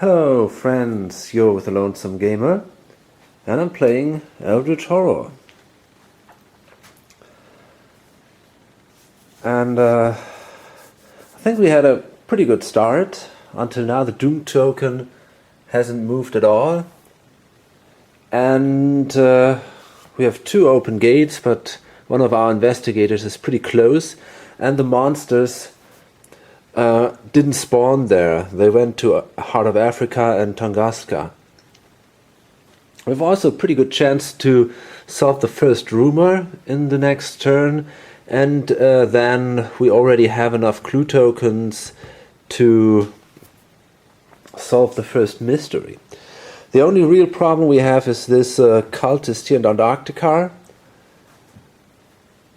Hello friends, you're with the Lonesome Gamer, and I'm playing Eldritch Horror. And I think we had a pretty good start. Until now the Doom token hasn't moved at all. And we have two open gates, but one of our investigators is pretty close, and the monsters didn't spawn there. They went to Heart of Africa and Tunguska. We have also a pretty good chance to solve the first rumor in the next turn, and then we already have enough clue tokens to solve the first mystery. The only real problem we have is this cultist here in Antarctica.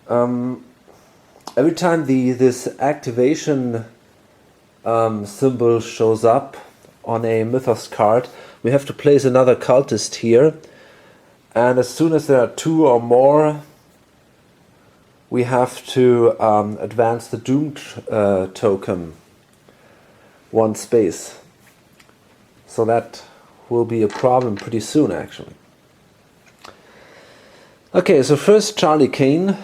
Every time this activation symbol shows up on a mythos card, we have to place another cultist here, and as soon as there are two or more, we have to advance the Doom token one space. So that will be a problem pretty soon, actually. Okay, so first Charlie Kane.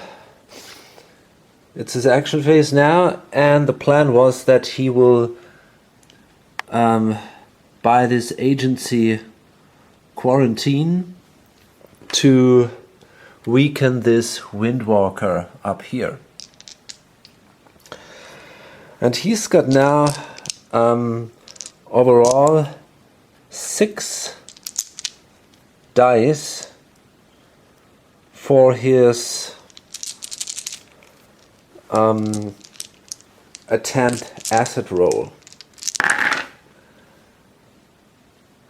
It's his action phase now, and the plan was that he will buy this agency quarantine to weaken this Windwalker up here. And he's got now overall 6 dice for his attempt acid roll.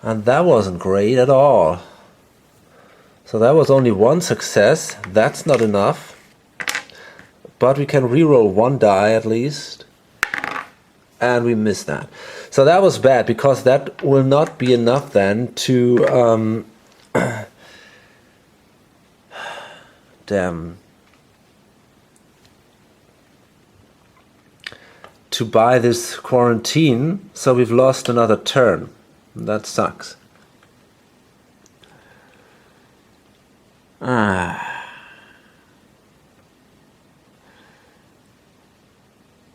And that wasn't great at all. So that was only one success. That's not enough. But we can reroll 1 die at least. And we missed that. So that was bad, because that will not be enough then to to buy this quarantine. So we've lost another turn. That sucks.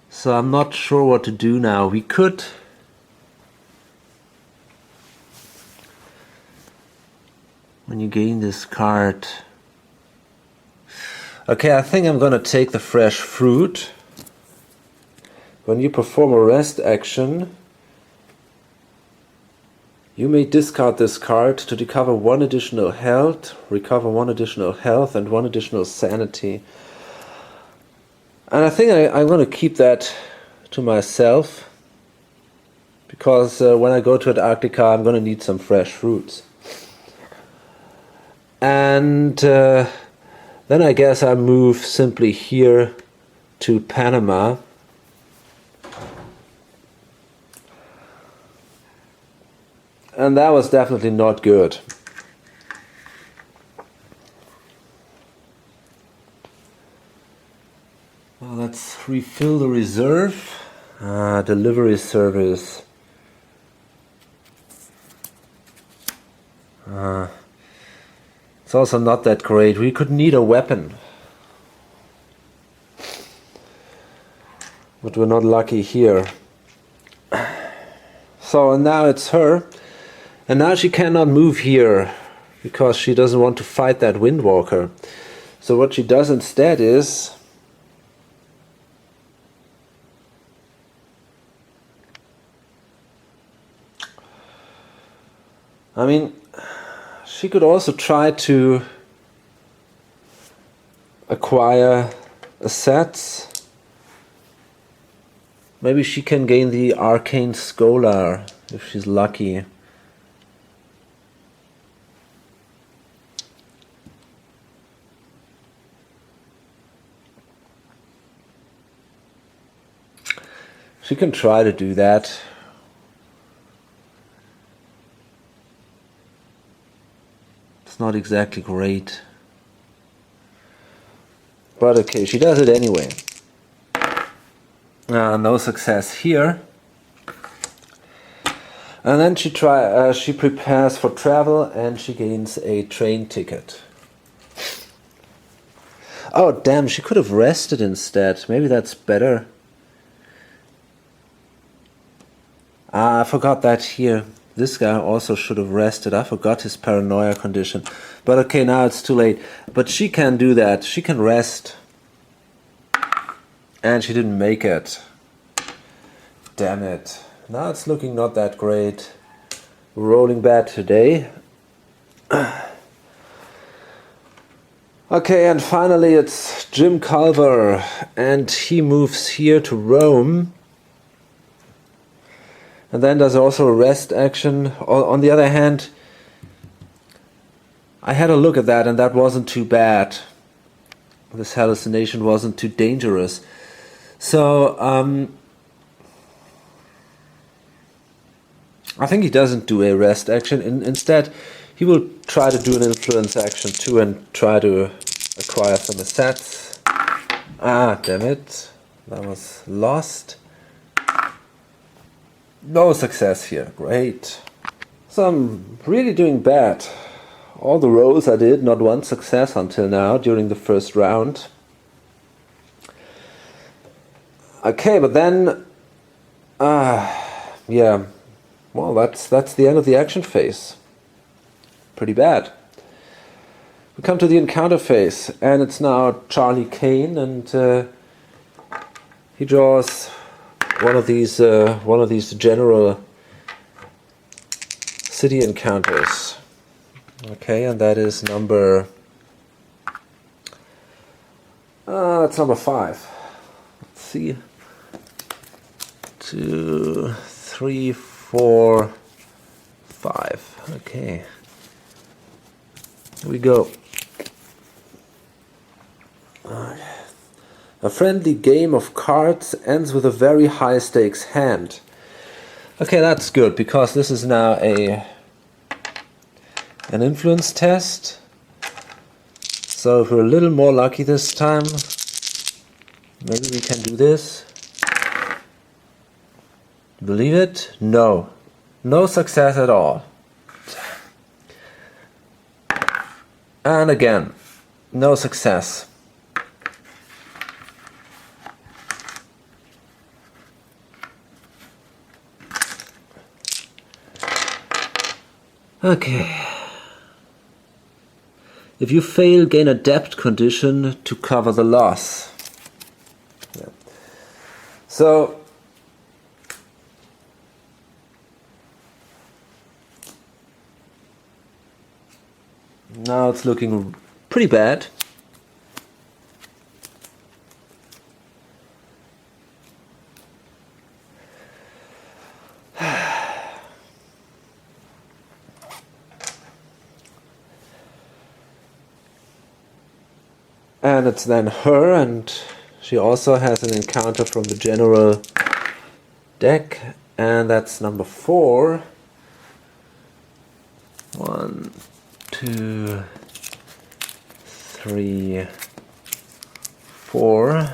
So I'm not sure what to do now. We could when you gain this card. Okay, I think I'm gonna take the fresh fruit. When you perform a rest action, you may discard this card to recover 1 additional health, and 1 additional sanity. And I think I'm going to keep that to myself, because when I go to Antarctica I'm going to need some fresh fruits. And then I guess I move simply here to Panama. And that was definitely not good. Well, let's refill the reserve. Delivery service. It's also not that great. We could need a weapon. But we're not lucky here. So now it's her. And now she cannot move here, because she doesn't want to fight that Windwalker. So what she does instead is she could also try to acquire assets. Maybe she can gain the Arcane Scholar if she's lucky. She can try to do that. It's not exactly great. But okay, she does it anyway. No success here. And then she prepares for travel, and she gains a train ticket. Oh damn, she could have rested instead. Maybe that's better. I forgot that here. This guy also should have rested. I forgot his paranoia condition. But okay, now it's too late. But she can do that. She can rest. And she didn't make it. Damn it. Now it's looking not that great. Rolling bad today. Okay, and finally it's Jim Culver. And he moves here to Rome. And then there's also a rest action. On the other hand, I had a look at that and that wasn't too bad. This hallucination wasn't too dangerous. So, I think he doesn't do a rest action. Instead, he will try to do an influence action too and try to acquire some assets. Ah, damn it. That was lost. No success here. Great. So I'm really doing bad. All the rolls I did, not one success until now during the first round. Okay, but then... yeah. Well, that's the end of the action phase. Pretty bad. We come to the encounter phase, and it's now Charlie Kane, and he draws one of these general city encounters. Okay, and that is number. That's number 5. Let's see. 2, 3, 4, 5. Okay. Here we go. A friendly game of cards ends with a very high stakes hand. Okay, that's good, because this is now an influence test. So if we're a little more lucky this time, maybe we can do this. Believe it? No. No success at all. And again, no success. Okay. If you fail, gain a debt condition to cover the loss. Yeah. So, now it's looking pretty bad. And it's then her, and she also has an encounter from the general deck, and that's number 4. 1, 2, 3, 4.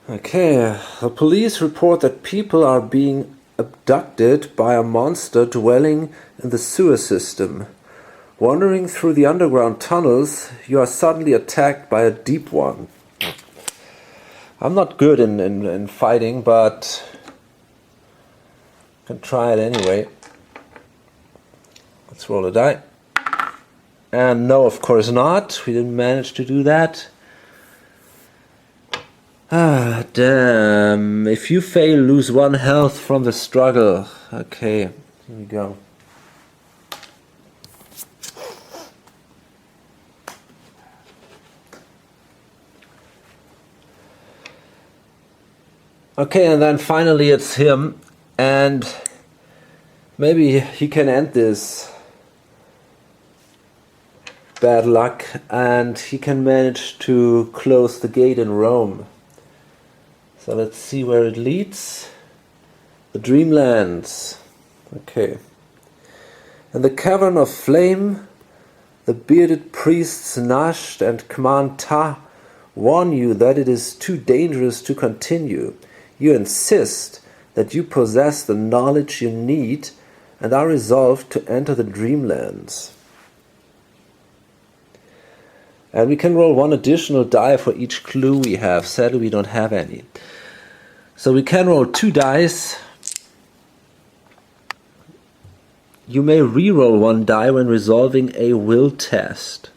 Okay, the police report that people are being abducted by a monster dwelling in the sewer system. Wandering through the underground tunnels, you are suddenly attacked by a deep one. I'm not good in fighting, but I can try it anyway. Let's roll a die. And no, of course not. We didn't manage to do that. Ah, damn. If you fail, lose 1 health from the struggle. Okay, here we go. Okay, and then finally it's him, and maybe he can end this bad luck, and he can manage to close the gate in Rome. So let's see where it leads. The Dreamlands. Okay. In the cavern of flame, the bearded priests Nasht and Kman Ta warn you that it is too dangerous to continue. You insist that you possess the knowledge you need and are resolved to enter the dreamlands. And we can roll one additional die for each clue we have. Sadly, we don't have any. So we can roll 2 dice. You may re-roll 1 die when resolving a will test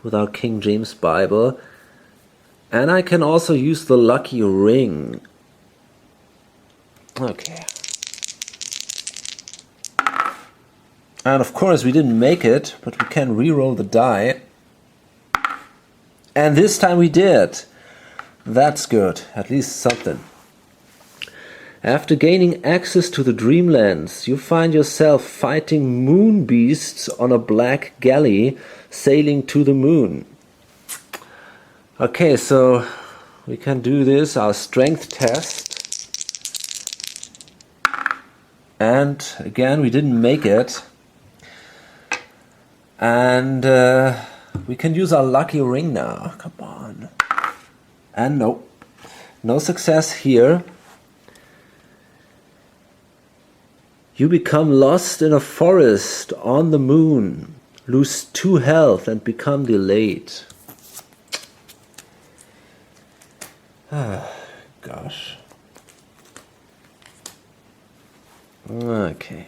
with our King James Bible. And I can also use the lucky ring. Okay. And of course we didn't make it, but we can re-roll the die. And this time we did. That's good, at least something. After gaining access to the Dreamlands, you find yourself fighting moon beasts on a black galley sailing to the moon. Okay, so we can do this, our strength test. And again, we didn't make it. And we can use our lucky ring now. Come on. And nope. No success here. You become lost in a forest on the moon, lose 2 health and become delayed. Gosh. Okay.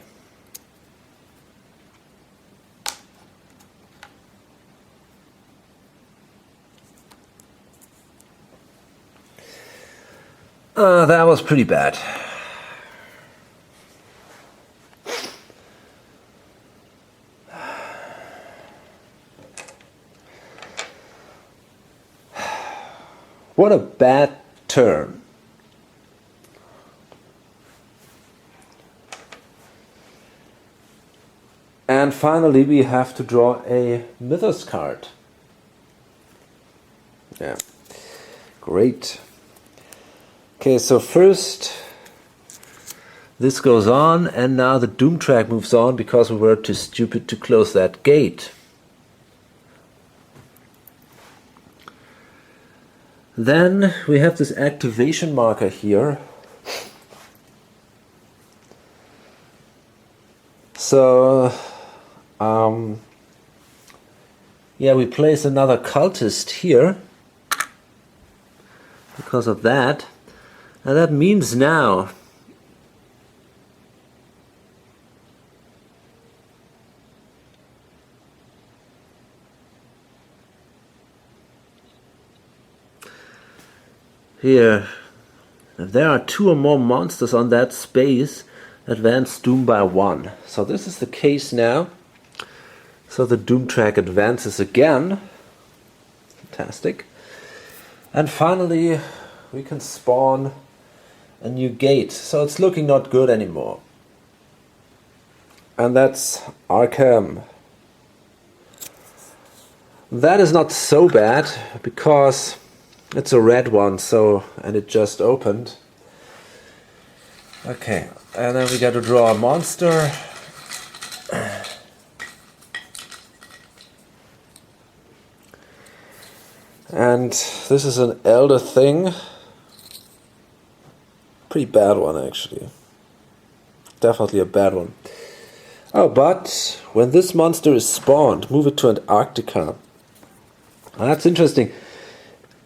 That was pretty bad. What a bad turn. And finally we have to draw a Mythos card. Yeah. Great. Okay, so first this goes on, and now the Doom track moves on because we were too stupid to close that gate. Then we have this activation marker here. So, yeah, we place another cultist here because of that. And that means now here, if there are 2 or more monsters on that space, advance Doom by 1. So this is the case now. So the Doom track advances again. Fantastic. And finally we can spawn a new gate. So it's looking not good anymore. And that's Arkham. That is not so bad because it's a red one, so, and it just opened. Okay, and then we got to draw a monster. And this is an elder thing. Pretty bad one, actually. Definitely a bad one. Oh, but when this monster is spawned, move it to Antarctica. That's interesting.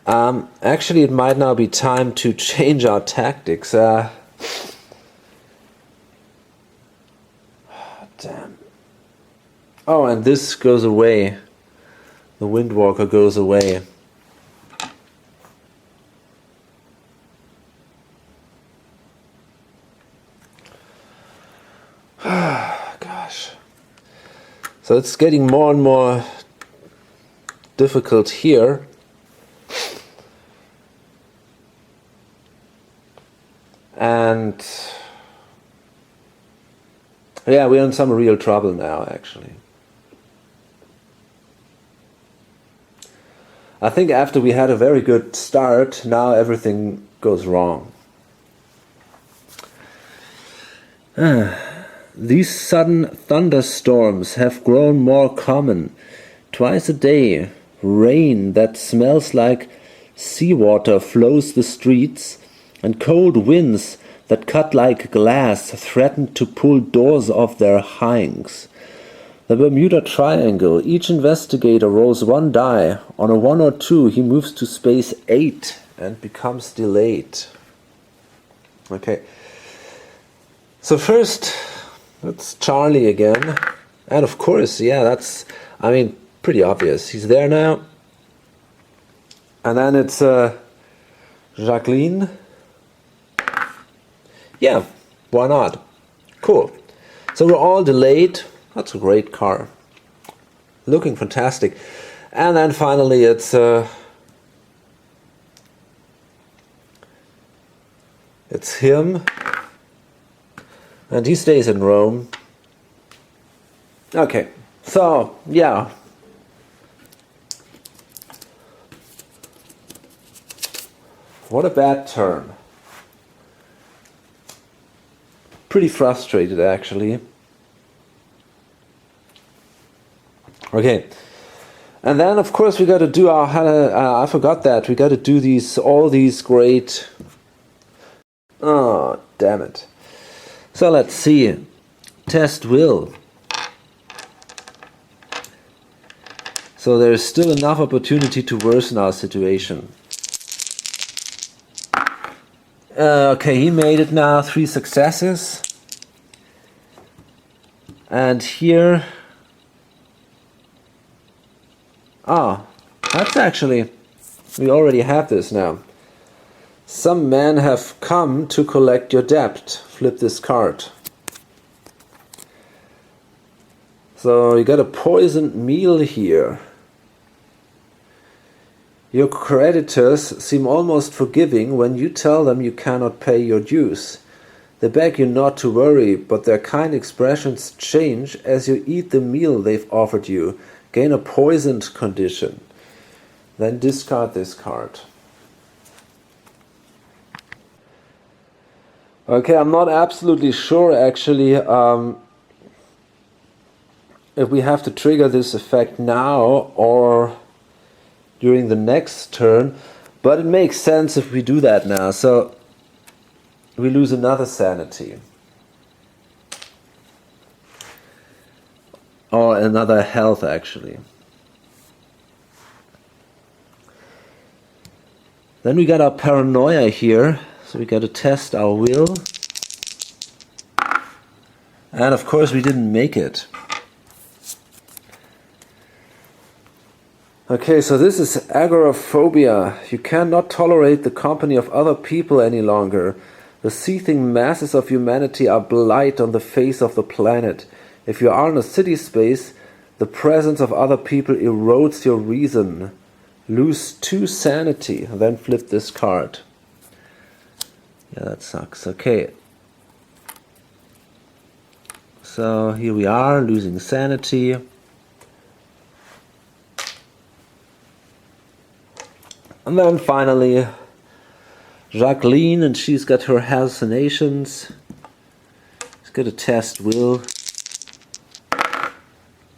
Actually, it might now be time to change our tactics. Damn. Oh, and this goes away. The Windwalker goes away. Gosh. So it's getting more and more difficult here. And yeah, we're in some real trouble now, actually. I think after we had a very good start, now everything goes wrong. These sudden thunderstorms have grown more common. Twice a day, rain that smells like Seawater flows the streets, and cold winds that cut like glass threaten to pull doors off their hinges. The Bermuda Triangle. Each investigator rolls one die. On a 1 or 2, he moves to space 8 and becomes delayed. Okay. So first, that's Charlie again. And of course, yeah, that's, I mean, pretty obvious. He's there now. And then it's Jacqueline. Yeah, why not? Cool. So we're all delayed. That's a great car. Looking fantastic. And then finally it's him. And he stays in Rome. Okay, so yeah. What a bad turn. Pretty frustrated actually. Okay, and then of course we got to do our. I forgot that we got to do all these great. Oh damn it! So let's see. Test will. So there's still enough opportunity to worsen our situation. Okay, he made it now. 3 successes. And here... Ah, that's actually... We already have this now. Some men have come to collect your debt. Flip this card. So you got a poisoned meal here. Your creditors seem almost forgiving when you tell them you cannot pay your dues. They beg you not to worry, but their kind expressions change as you eat the meal they've offered you. Gain a poisoned condition. Then discard this card. Okay, I'm not absolutely sure actually if we have to trigger this effect now or during the next turn, but it makes sense if we do that now. So we lose another sanity. Or another health actually. Then we got our paranoia here, so we got to test our will. And of course we didn't make it. Okay, so this is agoraphobia. You cannot tolerate the company of other people any longer. The seething masses of humanity are blight on the face of the planet. If you are in a city space, the presence of other people erodes your reason. Lose 2 sanity, and then flip this card. Yeah, that sucks. Okay. So here we are, losing sanity. And then finally, Jacqueline, and she's got her hallucinations. She's got a test will.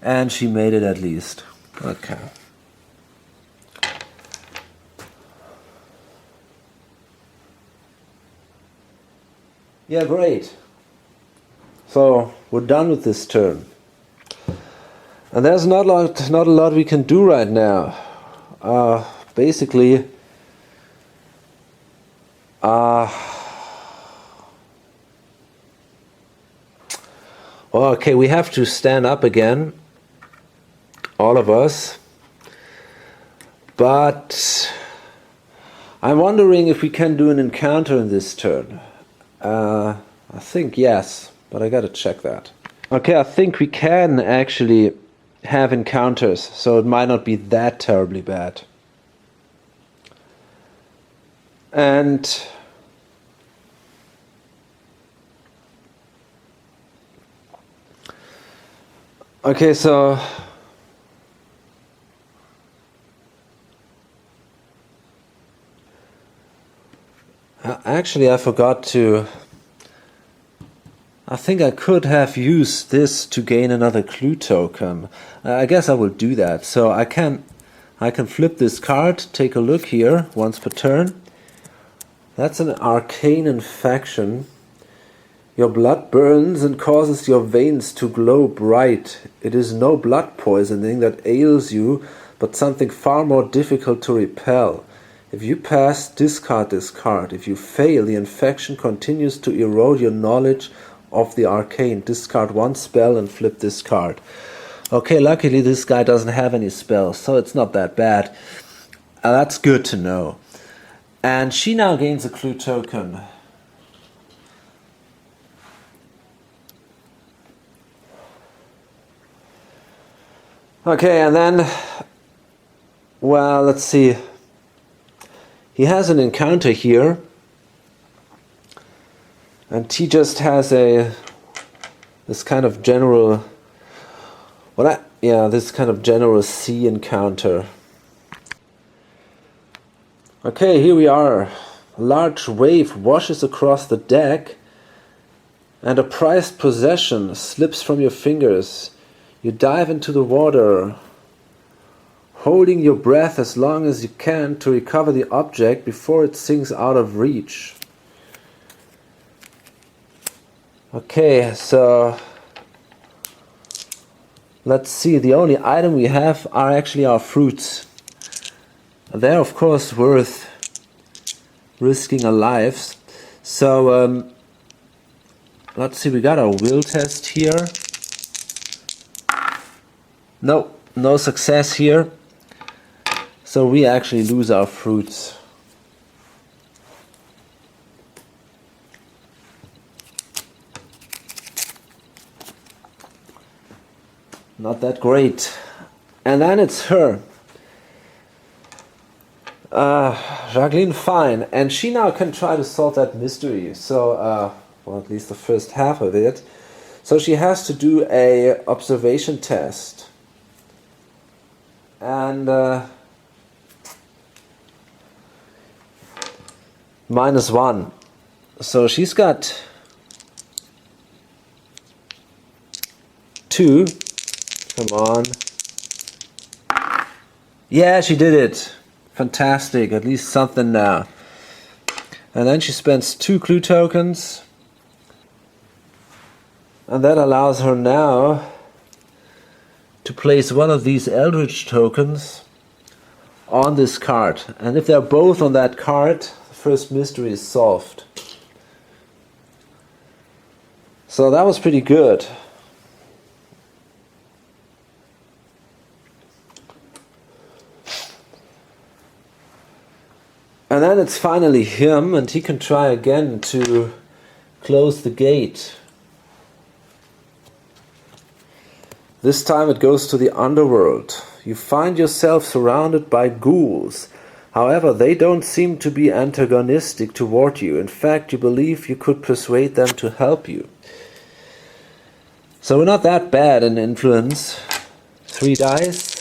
And she made it at least. Okay. Yeah, great. So we're done with this turn. And there's not a lot we can do right now. Basically, okay, we have to stand up again, all of us, but I'm wondering if we can do an encounter in this turn. I think yes, but I gotta check that. Okay, I think we can actually have encounters, so it might not be that terribly bad. And okay, so actually I forgot to. I think I could have used this to gain another clue token. I guess I will do that. So I I can flip this card, take a look here, once per turn. That's an arcane infection. Your blood burns and causes your veins to glow bright. It is no blood poisoning that ails you, but something far more difficult to repel. If you pass, discard this card. If you fail, the infection continues to erode your knowledge of the arcane. Discard one spell and flip this card. Okay, luckily this guy doesn't have any spells, so it's not that bad. That's good to know. And she now gains a clue token. Okay, and then, well, let's see. He has an encounter here, and he just has this kind of general, this kind of general sea encounter. Okay, here we are. A large wave washes across the deck, and a prized possession slips from your fingers. You dive into the water, holding your breath as long as you can to recover the object before it sinks out of reach. Okay, so let's see. The only item we have are actually our fruits. They're of course worth risking our lives. So let's see, we got our will test here. No success here. So we actually lose our fruits. Not that great. And then it's her. Jacqueline, fine. And she now can try to solve that mystery. So, well, at least the first half of it. So she has to do a observation test. And -1. So she's got 2. Come on. Yeah, she did it. Fantastic. At least something now. And then she spends 2 clue tokens. And that allows her now to place one of these Eldritch tokens on this card. And if they're both on that card, the first mystery is solved. So that was pretty good. And then it's finally him, and he can try again to close the gate. This time it goes to the underworld. You find yourself surrounded by ghouls. However, they don't seem to be antagonistic toward you. In fact, you believe you could persuade them to help you. So we're not that bad in influence. 3 dice.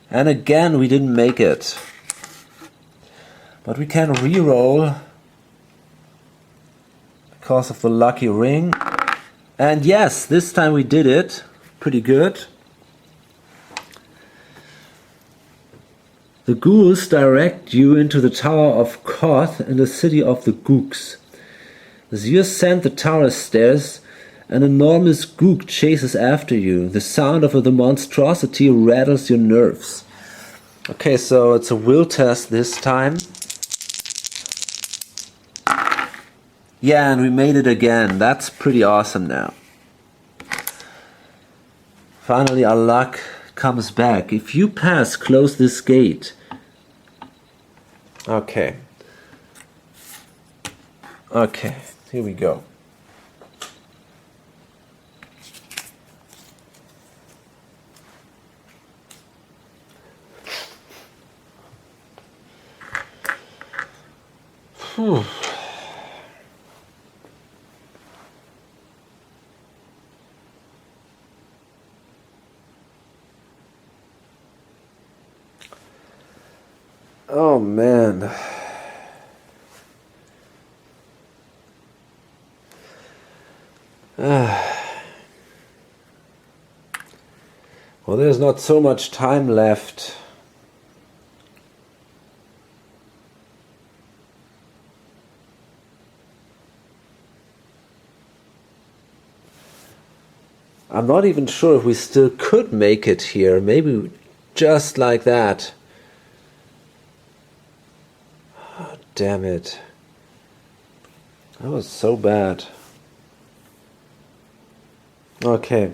And again, we didn't make it. But we can re-roll because of the lucky ring. And yes, this time we did it. Pretty good. The ghouls direct you into the Tower of Koth in the city of the Gooks. As you ascend the tower stairs, an enormous gook chases after you. The sound of the monstrosity rattles your nerves. Okay, so it's a will test this time. Yeah, and we made it again. That's pretty awesome now. Finally, our luck comes back. If you pass, close this gate. Okay. Okay, here we go. Whew. Oh man. Well, Well, there's not so much time left. I'm not even sure if we still could make it here. Maybe just like that. Oh, damn it. That was so bad. Okay.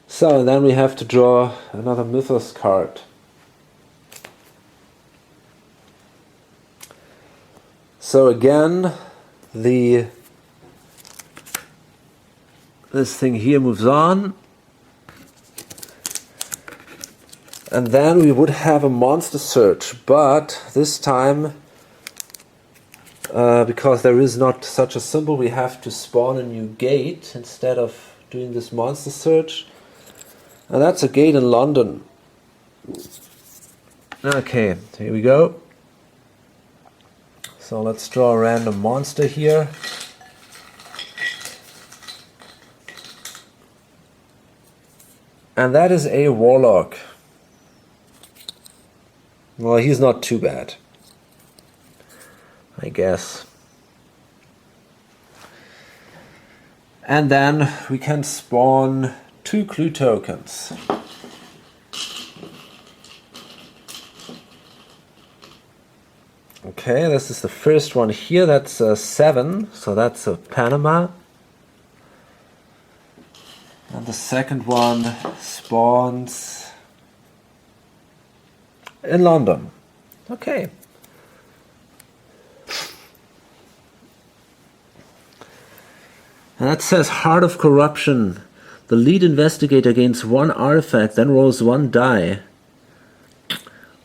So then we have to draw another Mythos card. So again, this thing here moves on. And then we would have a monster search, but this time, because there is not such a symbol, we have to spawn a new gate instead of doing this monster search. And that's a gate in London. Okay, here we go. So let's draw a random monster here. And that is a warlock. Well, he's not too bad, I guess. And then we can spawn 2 clue tokens. Okay, this is the first one here. That's a 7, so that's a Panama. And the second one spawns in London. Okay. And that says Heart of Corruption. The lead investigator gains 1 artifact, then rolls 1 die.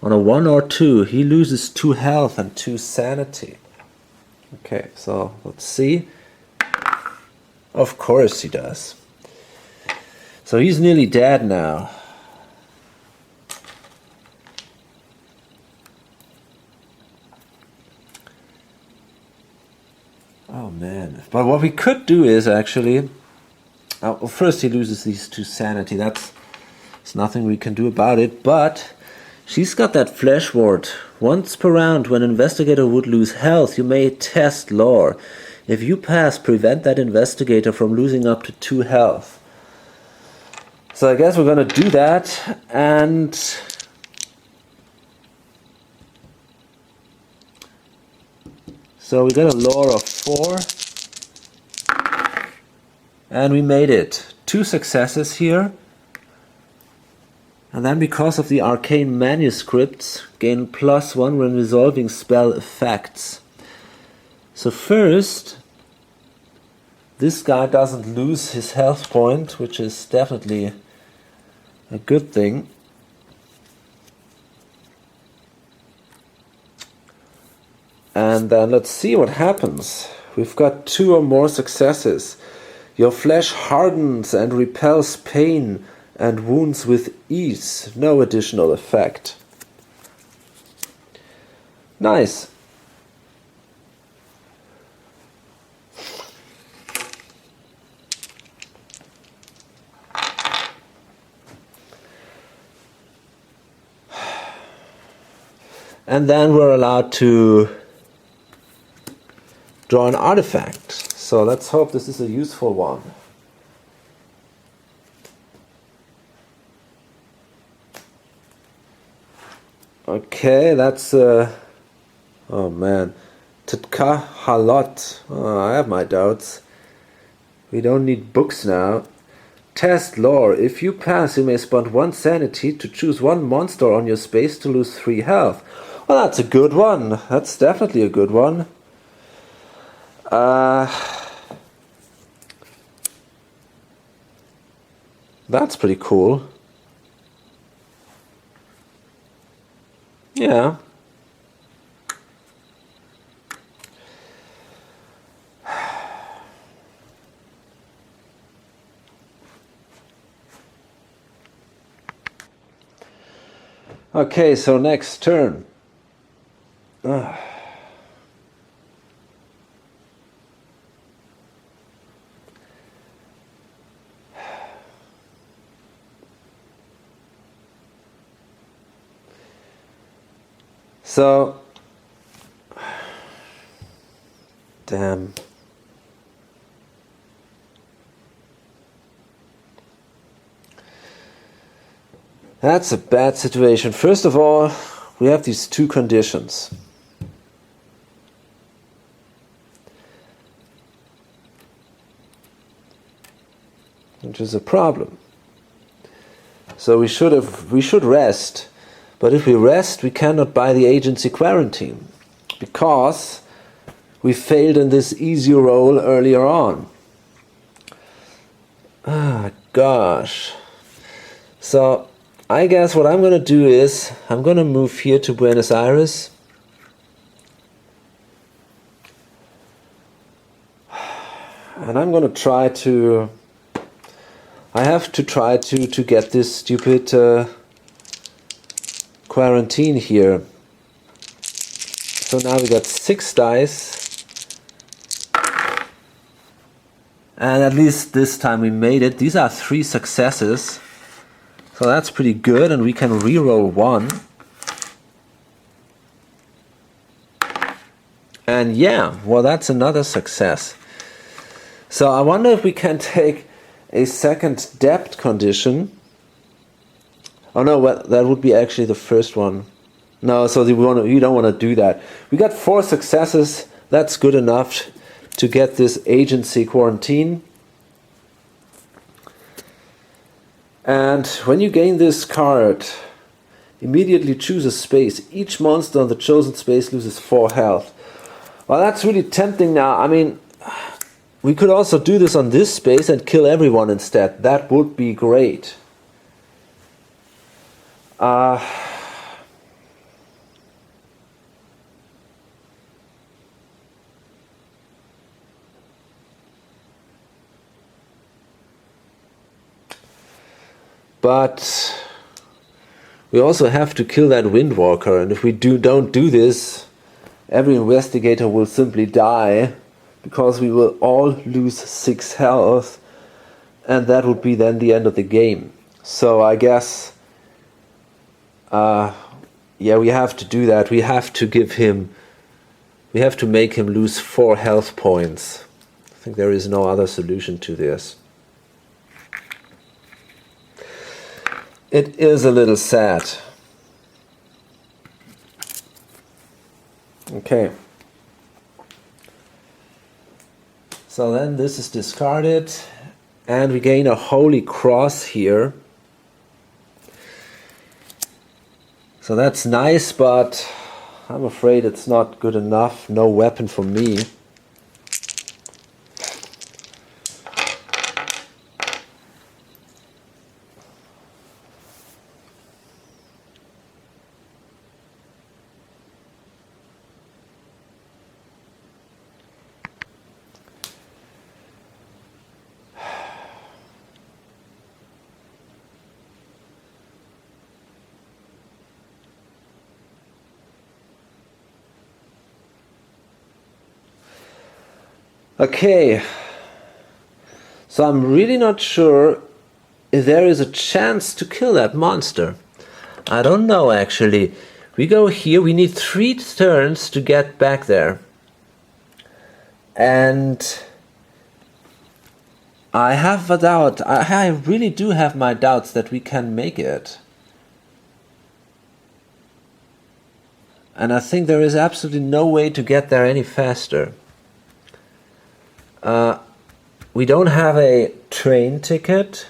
On a 1 or 2, he loses 2 health and 2 sanity. Okay, so let's see. Of course he does. So he's nearly dead now. Oh man. But what we could do is actually... well, first he loses these 2 sanity. There's nothing we can do about it, but... she's got that flesh ward. Once per round, when an investigator would lose health, you may test lore. If you pass, prevent that investigator from losing up to 2 health. So I guess we're gonna do that, and... so we got a lore of 4. And we made it. 2 successes here. And then because of the arcane manuscripts, gain +1 when resolving spell effects. So first, this guy doesn't lose his health point, which is definitely a good thing. And then let's see what happens. We've got 2 or more successes. Your flesh hardens and repels pain and wounds with ease. No additional effect. Nice. And then we're allowed to draw an artifact. So let's hope this is a useful one. Okay, that's oh man, Titka Halot. Oh, I have my doubts. We don't need books now. Test lore. If you pass, you may spend 1 sanity to choose 1 monster on your space to lose 3 health. Well, that's a good one. That's definitely a good one. That's pretty cool. Yeah. Okay, so next turn. So, damn. That's a bad situation. First of all, we have these two conditions. Which is a problem. So we should rest, but if we rest, we cannot buy the agency quarantine because we failed in this easy roll earlier on. Ah, gosh. So I guess what I'm gonna do is I'm gonna move here to Buenos Aires. And I'm gonna try to... I have to try to get this stupid quarantine here. So now we got 6 dice. And at least this time we made it. These are 3 successes. So that's pretty good, and we can reroll 1. And yeah, well, that's another success. So I wonder if we can take a second debt condition. Oh no, well, that would be actually the first one. No, so you don't want to do that. We got 4 successes. That's good enough to get this agency quarantine. And when you gain this card, immediately choose a space. Each monster on the chosen space loses 4 health. Well, that's really tempting now. I mean, we could also do this on this space and kill everyone instead. That would be great. But we also have to kill that Windwalker, and if we don't do this, every investigator will simply die, because we will all lose 6 health, and that would be then the end of the game. So I guess, yeah, we have to do that. We have to make him lose 4 health points. I think there is no other solution to this. It is a little sad. Okay. So then this is discarded, and we gain a Holy Cross here. So that's nice, but I'm afraid it's not good enough. No weapon for me. Okay, so I'm really not sure if there is a chance to kill that monster. I don't know actually. We go here, we need 3 turns to get back there. And I have a doubt, I really do have my doubts that we can make it. And I think there is absolutely no way to get there any faster. We don't have a train ticket,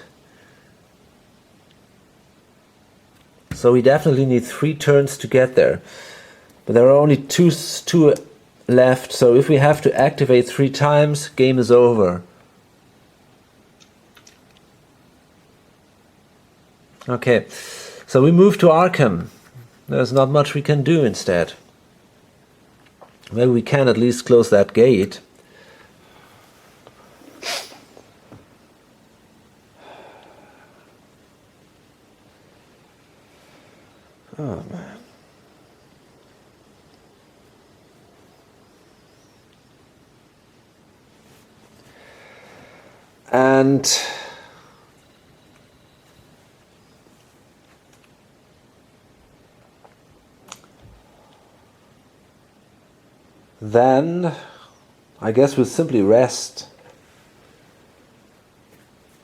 so we definitely need 3 turns to get there. But there are only two left, so if we have to activate 3 times, game is over. Okay, so we move to Arkham. There's not much we can do instead. Maybe we can at least close that gate. Oh man. And then I guess we'll simply rest.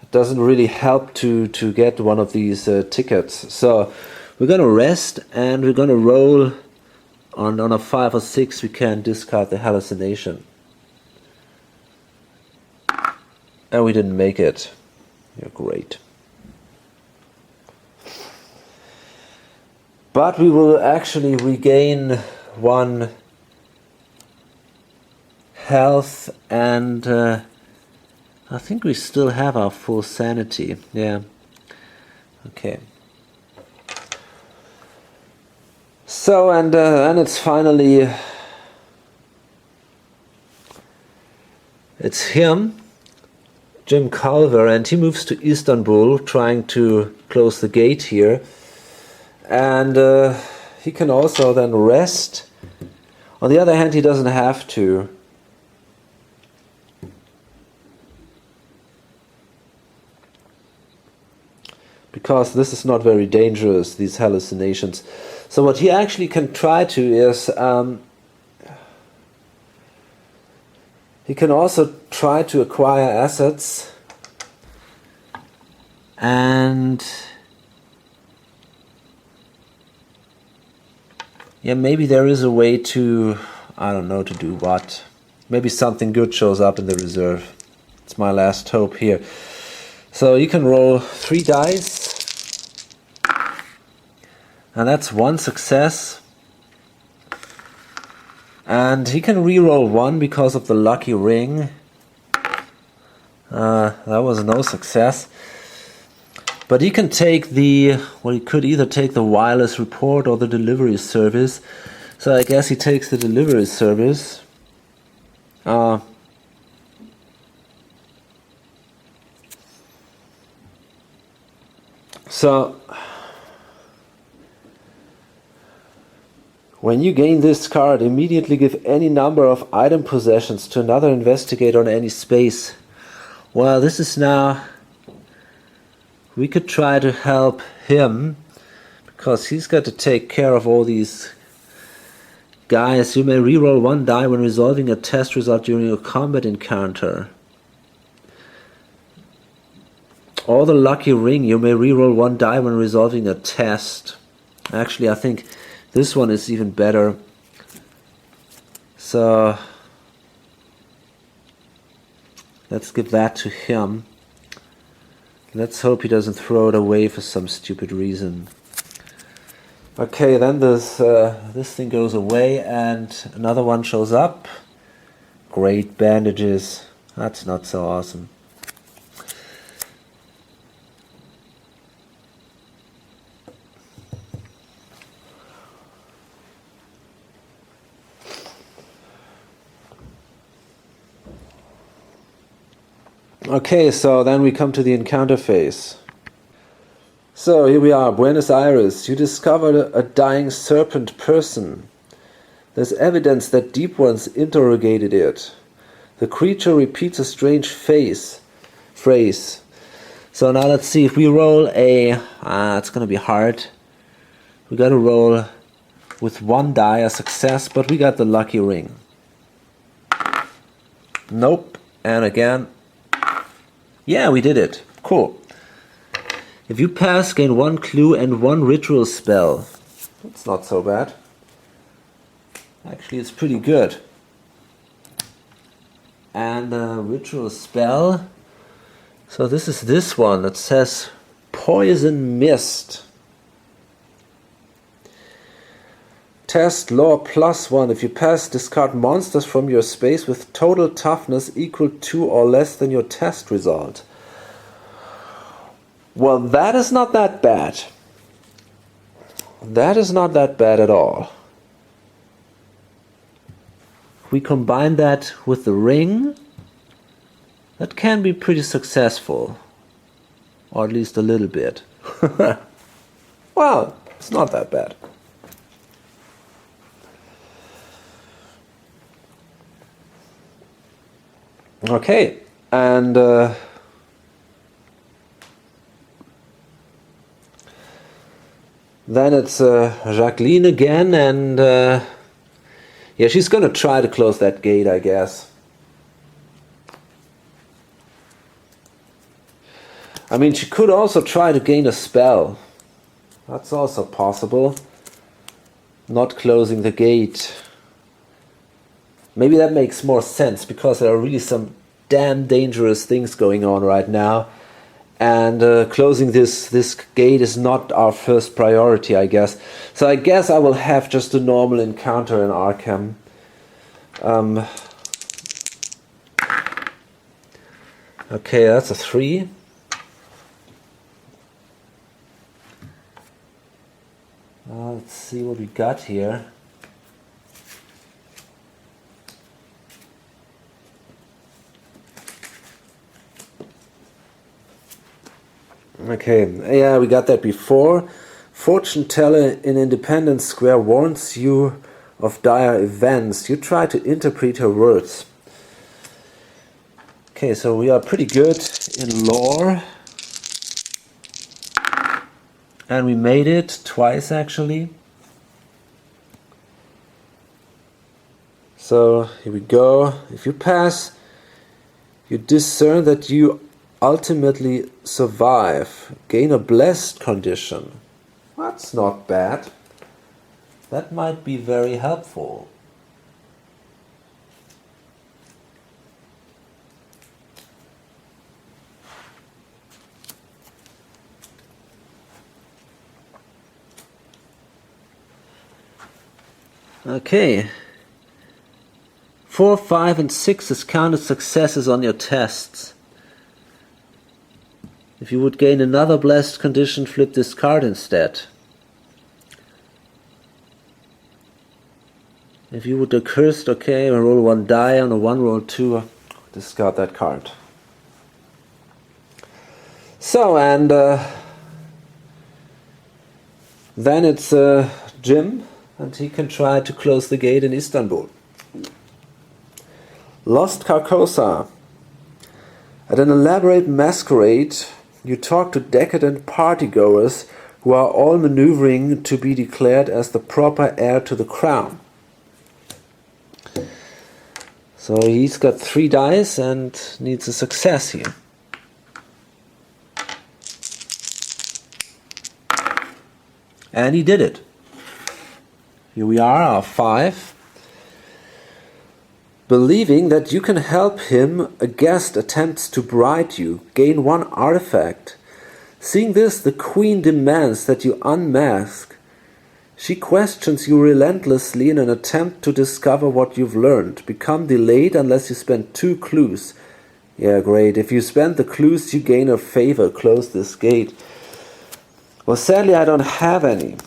It doesn't really help to get one of these tickets. So we're gonna rest and we're gonna roll on a 5 or 6. We can discard the hallucination. And we didn't make it. You're great. But we will actually regain 1 health, and I think we still have our full sanity. Yeah. Okay. So, and it's finally... It's him, Jim Culver, and he moves to Istanbul, trying to close the gate here. And he can also then rest. On the other hand, he doesn't have to. Because this is not very dangerous, these hallucinations. So what he actually can try to is... he can also try to acquire assets. And... yeah, maybe there is a way to, I don't know, to do what. Maybe something good shows up in the reserve. It's my last hope here. So you can roll 3 dice. And that's 1 success. And he can re-roll 1 because of the lucky ring. That was no success. But he can take the, well, he could either take the wireless report or the delivery service. So I guess he takes the delivery service. So when you gain this card, immediately give any number of item possessions to another investigator on any space. Well, this is now... we could try to help him, because he's got to take care of all these guys. You may reroll 1 die when resolving a test result during a combat encounter. Or the lucky ring. You may reroll 1 die when resolving a test. Actually, I think this one is even better. So let's give that to him. Let's hope he doesn't throw it away for some stupid reason. Okay, then this thing goes away and another one shows up. Great bandages. That's not so awesome. Okay, so then we come to the encounter phase. So here we are, Buenos Aires. You discovered a dying serpent person. There's evidence that Deep Ones interrogated it. The creature repeats a strange phrase. So now let's see if we roll a... it's gonna be hard. We gotta roll with 1 die a success, but we got the lucky ring. Nope. And again... yeah, we did it. Cool. If you pass, gain 1 clue and 1 ritual spell. That's not so bad. Actually, it's pretty good. And a ritual spell. So this is this one that says Poison Mist. Test Lore +1. If you pass, discard monsters from your space with total toughness equal to or less than your test result. Well, that is not that bad. That is not that bad at all. If we combine that with the ring, that can be pretty successful. Or at least a little bit. Well, it's not that bad. Okay, and then it's Jacqueline again, and Yeah, she's gonna try to close that gate, I guess. I mean, she could also try to gain a spell. That's also possible. Not closing the gate. Maybe that makes more sense, because there are really some damn dangerous things going on right now. And closing this gate is not our first priority, I guess. So I guess I will have just a normal encounter in Arkham. Okay, that's a 3. Let's see what we got here. Okay, yeah, we got that before. Fortune teller in Independence Square warns you of dire events. You try to interpret her words. Okay, so we are pretty good in lore. And we made it twice, actually. So here we go. If you pass, you discern that you ultimately survive. Gain a blessed condition. That's not bad. That might be very helpful. Okay. 4, 5, and 6 is counted successes on your tests. If you would gain another blessed condition, flip this card instead. If you would do cursed, okay, roll 1 die, on a 1 roll 2, discard that card. So, and then it's Jim, and he can try to close the gate in Istanbul. Lost Carcosa. At an elaborate masquerade, you talk to decadent partygoers who are all maneuvering to be declared as the proper heir to the crown. So he's got 3 dice and needs a success here. And he did it. Here we are, our 5. Believing that you can help him, a guest attempts to bribe you. Gain 1 artifact. Seeing this, the queen demands that you unmask. She questions you relentlessly in an attempt to discover what you've learned. Become delayed unless you spend 2 clues. Yeah, great. If you spend the clues, you gain a favor. Close this gate. Well, sadly, I don't have any.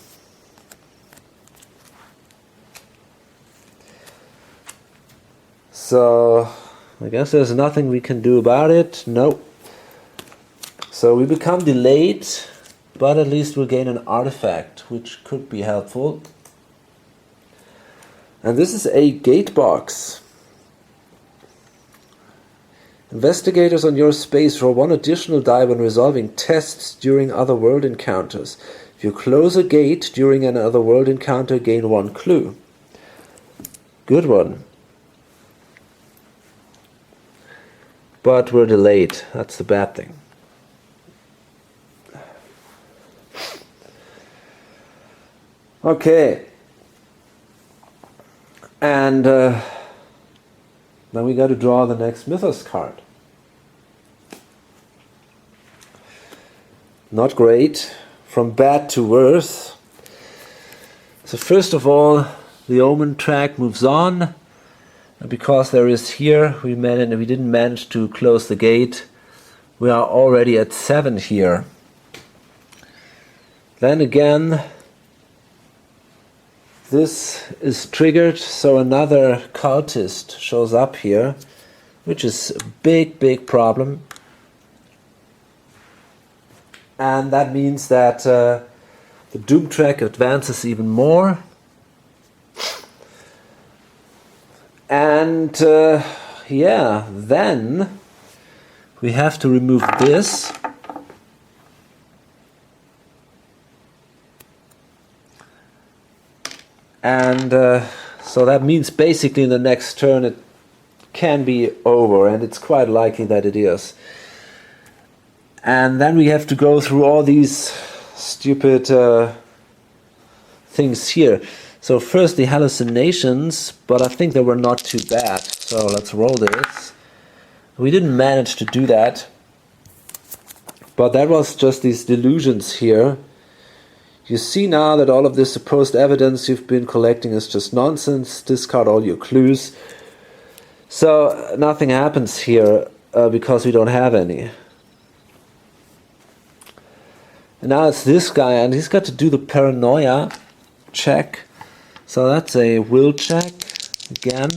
So, I guess there's nothing we can do about it. Nope. So we become delayed, but at least we'll gain an artifact, which could be helpful. And this is a gate box. Investigators on your space roll 1 additional die when resolving tests during otherworld encounters. If you close a gate during an otherworld encounter, gain 1 clue. Good one. But we're delayed. That's the bad thing. Okay. And then we got to draw the next Mythos card. Not great. From bad to worse. So first of all, the Omen track moves on. And because there is here, we didn't manage to close the gate. We are already at 7 here. Then again, this is triggered, so another cultist shows up here, which is a big, big problem. And that means that the Doom track advances even more. And yeah, then we have to remove this. And So that means basically in the next turn it can be over, and it's quite likely that it is. And then we have to go through all these stupid things here. So first the hallucinations, but I think they were not too bad. So let's roll this. We didn't manage to do that. But that was just these delusions here. You see now that all of this supposed evidence you've been collecting is just nonsense. Discard all your clues. So nothing happens here because we don't have any. And now it's this guy, and he's got to do the paranoia check. So that's a will check again.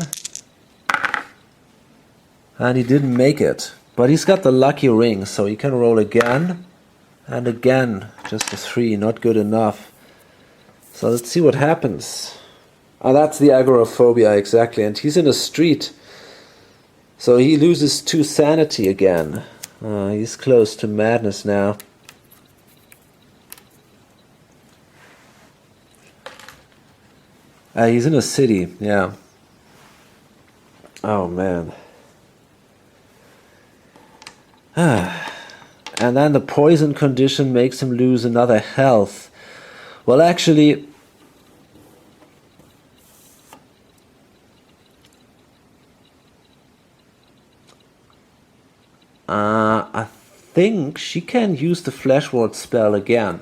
And he didn't make it. But he's got the lucky ring, so he can roll again. And again, just a 3, not good enough. So let's see what happens. Oh, that's the agoraphobia, exactly. And he's in a street. So he loses 2 sanity again. He's close to madness now. He's in a city, yeah. Oh, man. And then the poison condition makes him lose another health. Well, actually, I think she can use the flesh ward spell again.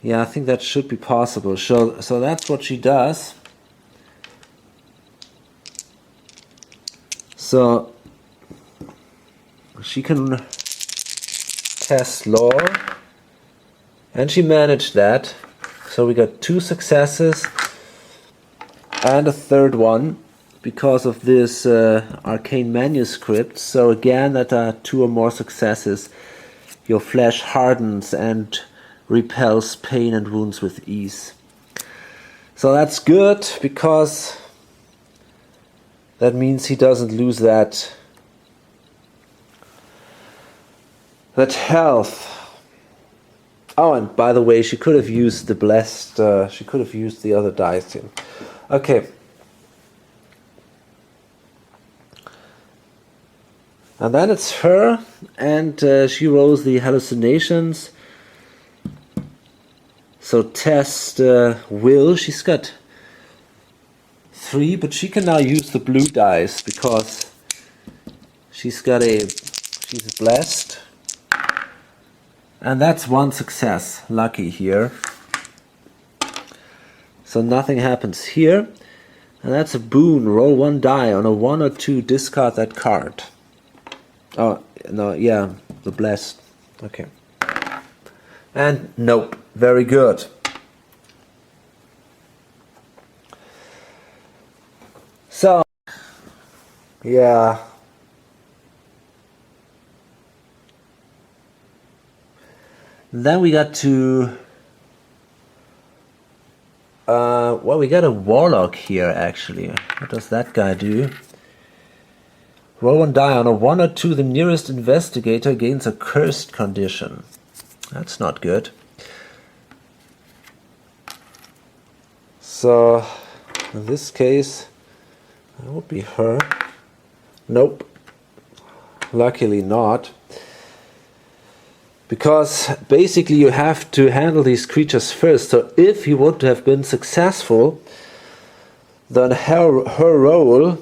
Yeah, I think that should be possible. So that's what she does. So she can test lore, and she managed that. So we got 2 successes and a third one because of this arcane manuscript. So again, that are 2 or more successes, your flesh hardens and repels pain and wounds with ease. So that's good, because that means he doesn't lose that health. Oh, and by the way, she could have used the blessed, she could have used the other dice here. Okay. And then it's her, and she rolls the hallucinations. So test will, she's got 3, but she can now use the blue dice because she's blessed. And that's 1 success, lucky here. So nothing happens here. And that's a boon, roll 1 die. On a 1 or 2, discard that card. Oh, no, yeah, the blessed. Okay. And nope, very good. So, yeah. Then we got to... well, we got a warlock here, actually. What does that guy do? Roll 1 die. On a 1 or 2, the nearest investigator gains a cursed condition. That's not good. So, in this case, that would be her. Nope. Luckily not. Because basically you have to handle these creatures first. So if he would have been successful, then her roll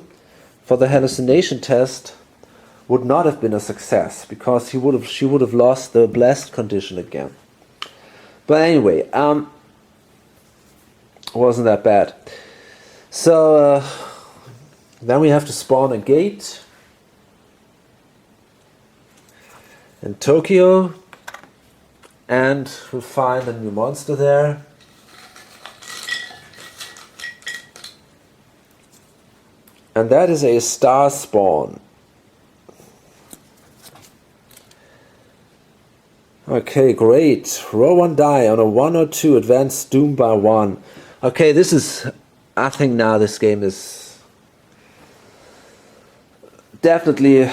for the hallucination test would not have been a success, because she would have lost the blessed condition again. But anyway, wasn't that bad. So then we have to spawn a gate in Tokyo, and we'll find a new monster there. And that is a star spawn. Okay, great. Roll 1 die. On a 1 or 2, advance doom by 1. Okay, this is... I think now this game is definitely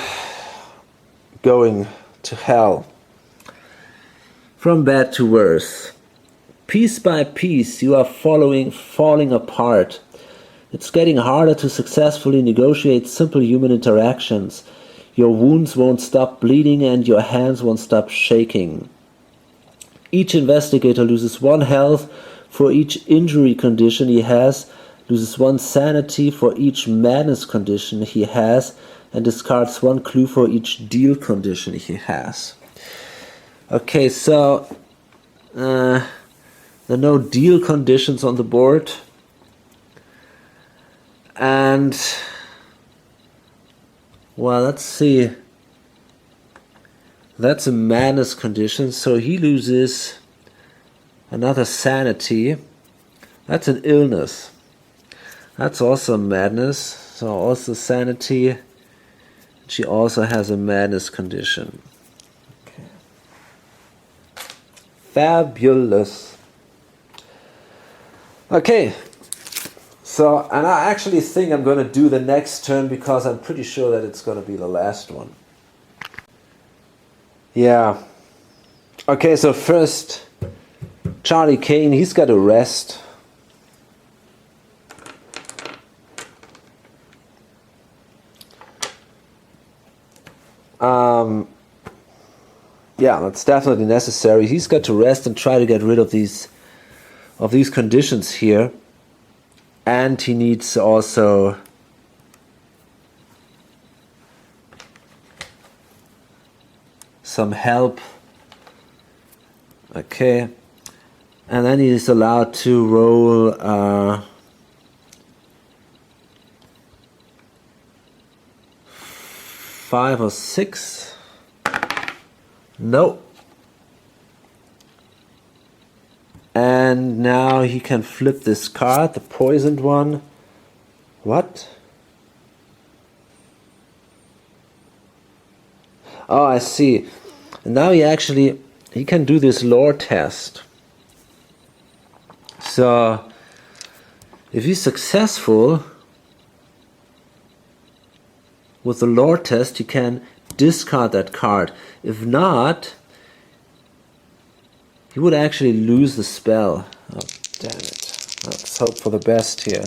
going to hell. from bad to worse. Piece by piece, you are falling apart. It's getting harder to successfully negotiate simple human interactions. Your wounds won't stop bleeding and your hands won't stop shaking. Each investigator loses 1 health for each injury condition he has, loses 1 sanity for each madness condition he has, and discards 1 clue for each deal condition he has. Okay, so there are no deal conditions on the board. And, well, let's see. That's a madness condition, so he loses another sanity. That's an illness. That's also madness, so also sanity. She also has a madness condition. Okay. Fabulous. Okay. So, and I actually think I'm going to do the next turn because I'm pretty sure that it's going to be the last one. Yeah. Okay, so first, Charlie Kane, he's got to rest. Yeah, that's definitely necessary. He's got to rest and try to get rid of these conditions here. And he needs also some help. Okay. And then he is allowed to roll 5 or 6. No. And now he can flip this card, the poisoned one. What? Oh, I see. And now he can do this lore test. So, if he's successful with the lore test, he can discard that card. If not, he would actually lose the spell. Oh, damn it. Let's hope for the best here.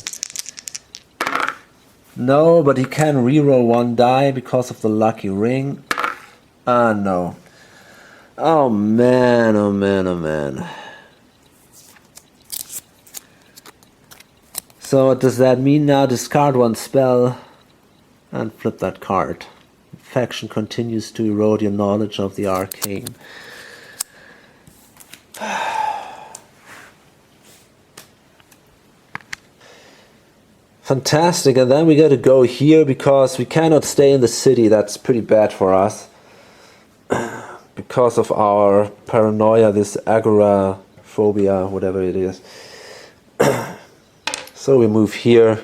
No, but he can reroll 1 die because of the lucky ring. Ah, no. Oh man, oh man, oh man. So what does that mean now? Discard 1 spell and flip that card. Faction continues to erode your knowledge of the arcane. Fantastic, and then we got to go here because we cannot stay in the city. That's pretty bad for us. Because of our paranoia, this agoraphobia, whatever it is. So we move here.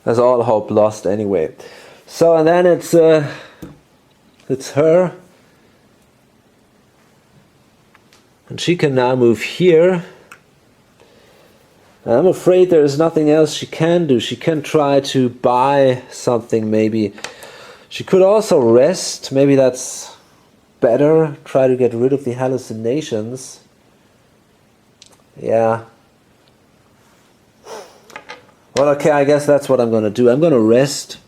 There's all hope lost anyway. So and then it's her. And she can now move here. And I'm afraid there is nothing else she can do. She can try to buy something maybe. She could also rest. Maybe that's better. Try to get rid of the hallucinations. Yeah. Well, okay, I guess that's what I'm going to do. I'm going to rest.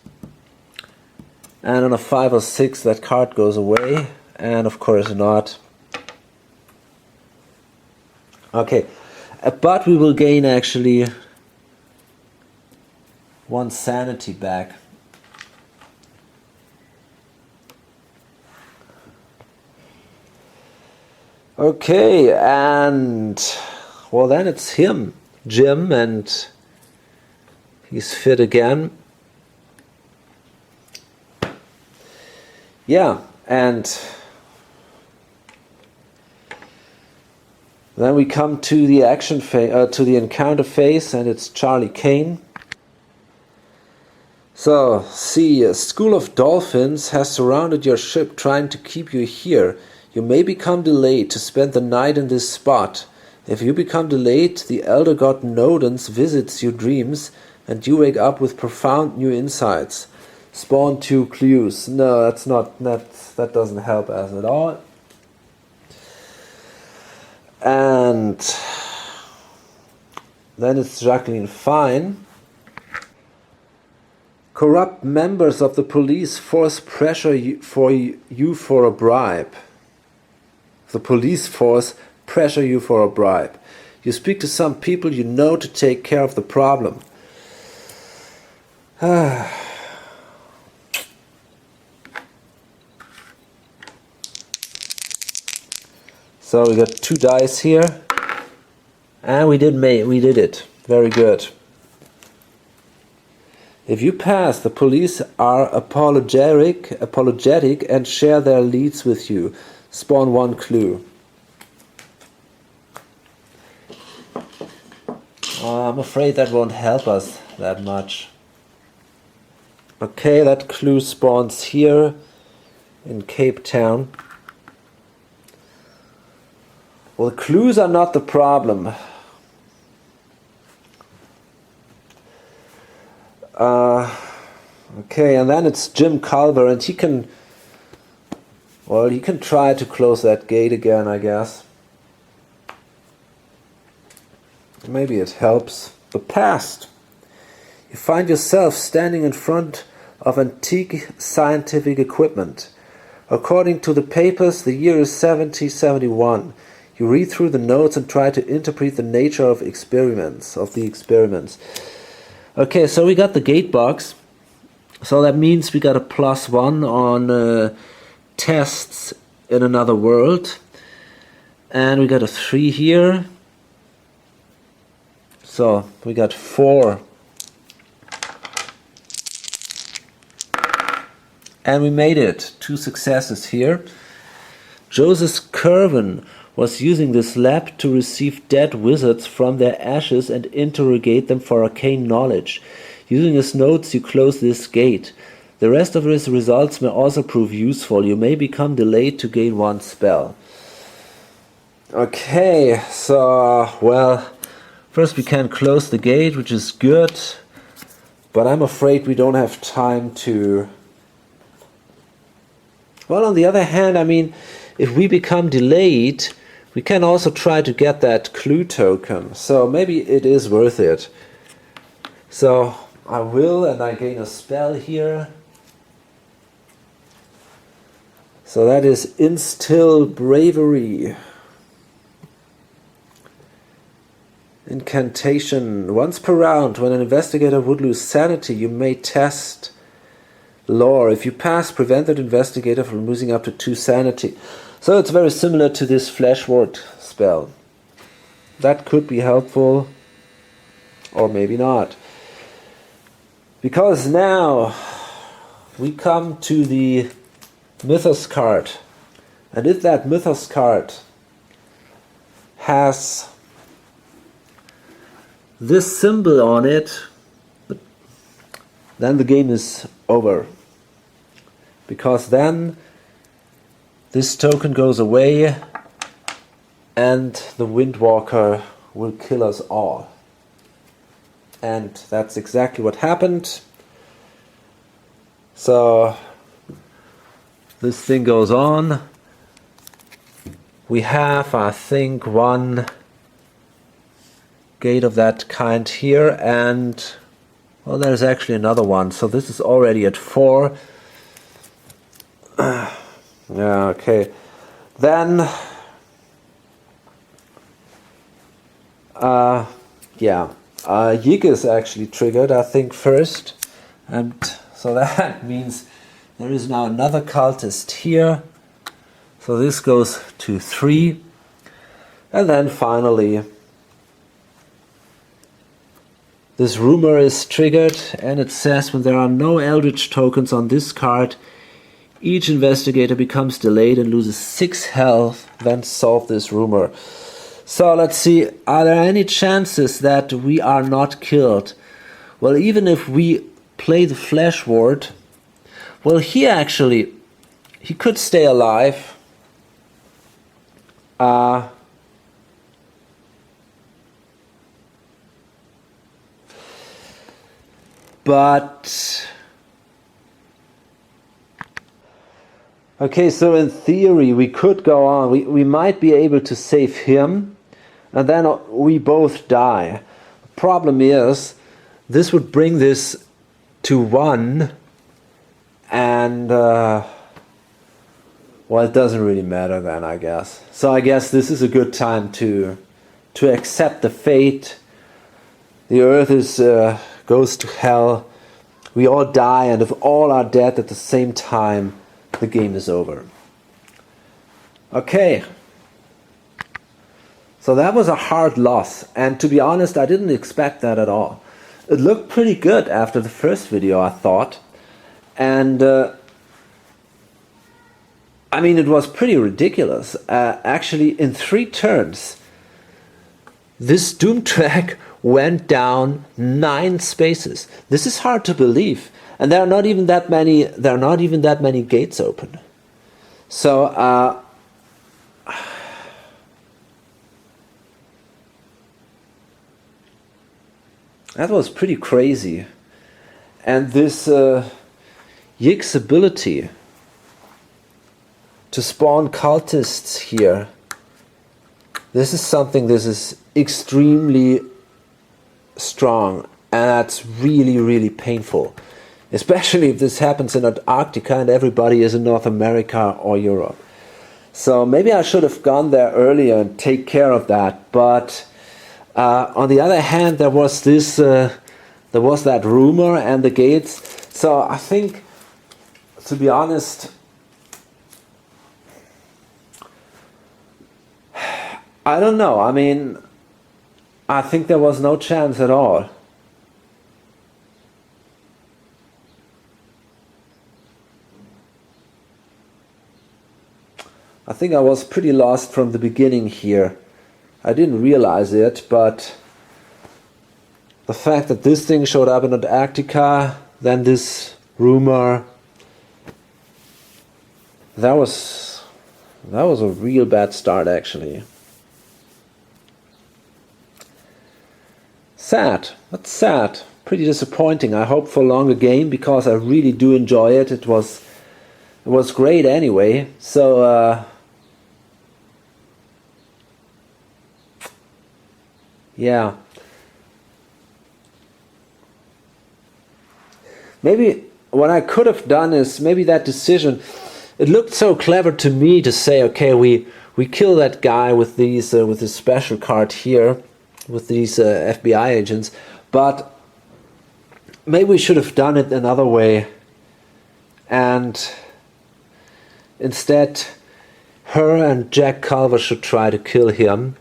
And on a 5 or 6, that card goes away. And of course not. Okay. But we will gain actually 1 sanity back. Okay, and well then it's him, Jim, and he's fit again. Yeah, and then we come to the action phase, to the encounter phase, and it's Charlie Kane. So, see, a school of dolphins has surrounded your ship, trying to keep you here. You may become delayed to spend the night in this spot. If you become delayed, the elder god Nodens visits your dreams, and you wake up with profound new insights. Spawn 2 clues. No, that doesn't help us at all. And then it's Jacqueline Fine. Corrupt members of the police force pressure you for a bribe. The police force pressure you for a bribe. You speak to some people you know to take care of the problem. So we got 2 dice here, and we did it. Very good. If you pass, the police are apologetic and share their leads with you. Spawn 1 clue. I'm afraid that won't help us that much. Okay, that clue spawns here in Cape Town. Well, the clues are not the problem. Okay, and then it's Jim Culver, and he can try to close that gate again, I guess. Maybe it helps. The past. You find yourself standing in front of antique scientific equipment. According to the papers, the year is 1771. You read through the notes and try to interpret the nature of the experiments. Okay, so we got the gate box. So that means we got a +1 on tests in another world. And we got a 3 here. So we got 4. And we made it. 2 successes here. Joseph Curwen was using this lab to receive dead wizards from their ashes and interrogate them for arcane knowledge. Using his notes, you close this gate. The rest of his results may also prove useful. You may become delayed to gain 1 spell. Okay, so, well, first we can close the gate, which is good. But I'm afraid we don't have time to... Well, on the other hand, I mean, if we become delayed, we can also try to get that clue token. So maybe it is worth it. So I will, and I gain a spell here. So that is Instill Bravery. Incantation. Once per round, when an investigator would lose sanity, you may test lore. If you pass, prevent that investigator from losing up to 2 sanity. So it's very similar to this flashword spell. That could be helpful, or maybe not. Because now we come to the Mythos card. And if that Mythos card has this symbol on it, then the game is over. Because then this token goes away and the Windwalker will kill us all. And that's exactly what happened. So this thing goes on. We have, I think, 1 gate of that kind here, and well, there's actually another one. So this is already at 4. Yeah, okay. Then, Yig is actually triggered, I think, first. And so that means there is now another cultist here. So this goes to 3. And then finally, this rumor is triggered, and it says when there are no Eldritch tokens on this card, each investigator becomes delayed and loses 6 health, then solve this rumor. So let's see, are there any chances that we are not killed? Well, even if we play the Flesh Ward, well, he could stay alive. But Okay, so in theory we could go on. We might be able to save him, and then we both die. Problem is, this would bring this to 1, and well, it doesn't really matter then, I guess. So I guess this is a good time to accept the fate. The Earth is goes to hell. We all die, and if all are dead at the same time, the game is over. Okay. So that was a hard loss, and to be honest, I didn't expect that at all. It looked pretty good after the first video, I thought, and I mean, it was pretty ridiculous. Actually, in 3 turns, this Doom track went down 9 spaces. This is hard to believe, and there are not even that many. There are not even that many gates open. So. That was pretty crazy. And this Yig's ability to spawn cultists here, this is extremely strong, and that's really, really painful. Especially if this happens in Antarctica and everybody is in North America or Europe. So maybe I should have gone there earlier and take care of that, but on the other hand, there was that rumor and the gates. So I think, to be honest, I don't know. I mean, I think there was no chance at all. I think I was pretty lost from the beginning here. I didn't realize it, but the fact that this thing showed up in Antarctica, then this rumor, that was a real bad start, actually. Sad. That's sad. Pretty disappointing. I hope for a longer game because I really do enjoy it. It was great anyway. So yeah. Maybe what I could have done is maybe that decision. It looked so clever to me to say, okay, we kill that guy with these with this special card here, with these FBI agents, but maybe we should have done it another way, and instead, her and Jack Culver should try to kill him.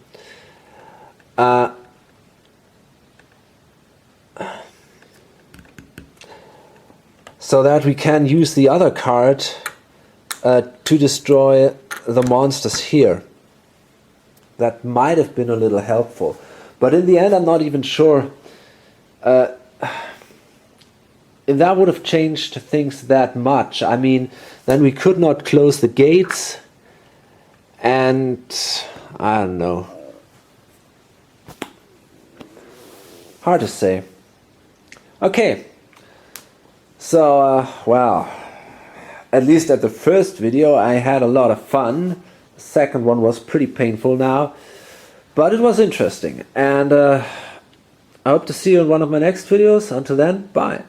So that we can use the other card to destroy the monsters here. That might have been a little helpful. But in the end, I'm not even sure if that would have changed things that much. I mean, then we could not close the gates. And I don't know. Hard to say. Okay. So, well, at least at the first video I had a lot of fun. The second one was pretty painful now, but it was interesting. And I hope to see you in one of my next videos. Until then, bye.